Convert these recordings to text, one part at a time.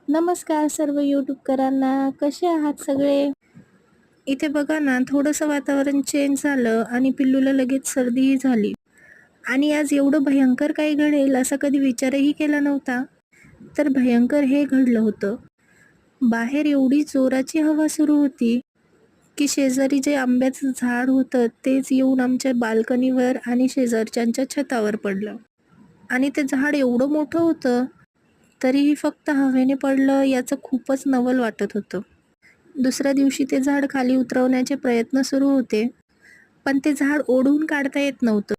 नमस्कार सर्व यूट्यूबकरांना, कसे आहात सगळे? इथे बघा ना, थोडंसं वातावरण चेंज झालं आणि पिल्लूला लगेच सर्दीही झाली. आणि आज एवढं भयंकर काही घडेल असा कधी विचारही केला नव्हता. तर भयंकर हे घडलं होतं. बाहेर एवढी जोराची हवा सुरू होती, की शेजारी जे आंब्याचं झाड होतं तेच येऊन आमच्या बाल्कनीवर आणि शेजारच्यांच्या छतावर पडलं. आणि ते झाड एवढं मोठं होतं, तरीही फक्त हवेने पडलं याचं खूपच नवल वाटत होतं. दुसऱ्या दिवशी ते झाड खाली उतरवण्याचे प्रयत्न सुरू होते, पण ते झाड ओढून काढता येत नव्हतं.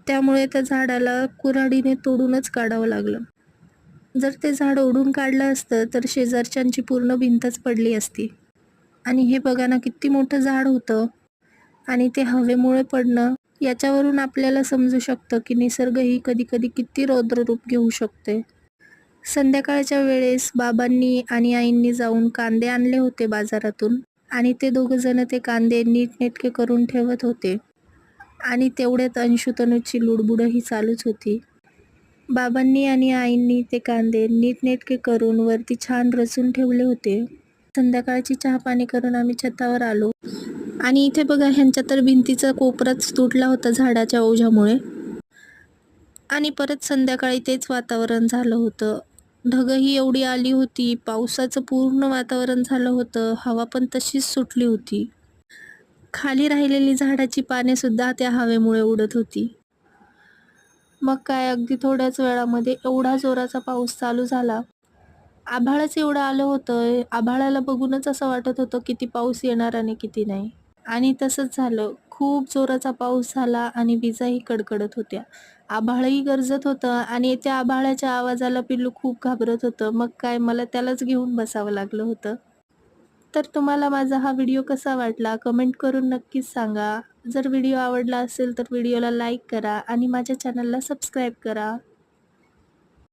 त्यामुळे त्या झाडाला कुऱ्हाडीने तोडूनच काढावं लागलं. जर ते झाड ओढून काढलं असतं तर शेजारच्यांची पूर्ण भिंतच पडली असती. आणि हे बघा ना, किती मोठं झाड होतं आणि ते हवेमुळे पडणं, याच्यावरून आपल्याला समजू शकतं की निसर्ग ही कधी कधी किती रौद्ररूप घेऊ शकते. संध्याकाळच्या वेळेस बाबांनी आणि आईंनी जाऊन कांदे आणले होते बाजारातून आणि ते दोघं जण ते कांदे नीटनेटके करून ठेवत होते. आणि तेवढ्यात अंशुतनूची लुडबुडही चालूच होती. बाबांनी आणि आईंनी ते कांदे नीटनेटके करून वरती छान रचून ठेवले होते. संध्याकाळची चहा पाणी करून आम्ही छतावर आलो आणि इथे बघा, ह्यांच्या तर भिंतीचा कोपराच तुटला होता झाडाच्या ओझ्यामुळे. आणि परत संध्याकाळी तेच वातावरण झालं होतं. ढगही एवढी आली होती, पावसाचं पूर्ण वातावरण झालं होतं, हवा पण तशीच सुटली होती. खाली राहिलेली झाडाची पाने सुद्धा त्या हवेमुळे उडत होती. मग काय, अगदी थोड्याच वेळामध्ये एवढा जोराचा पाऊस चालू झाला. आभाळच एवढं आलं होतं, आभाळाला बघूनच असं वाटत होतं किती पाऊस येणार आणि किती नाही. आणि तसंच झालं. खूप जोराचा पाऊस झाला आणि विजाही कडकडत होत्या. आभाळही गरजत होतं आणि त्या आभाळाच्या आवाजाला पिल्लू खूप घाबरत होतं. मग काय, मला त्यालाच घेऊन बसावं लागलं होतं. तर तुम्हाला माझा हा व्हिडिओ कसा वाटला कमेंट करून नक्कीच सांगा. जर व्हिडिओ आवडला असेल तर व्हिडिओला लाईक करा आणि माझ्या चॅनलला सबस्क्राईब करा.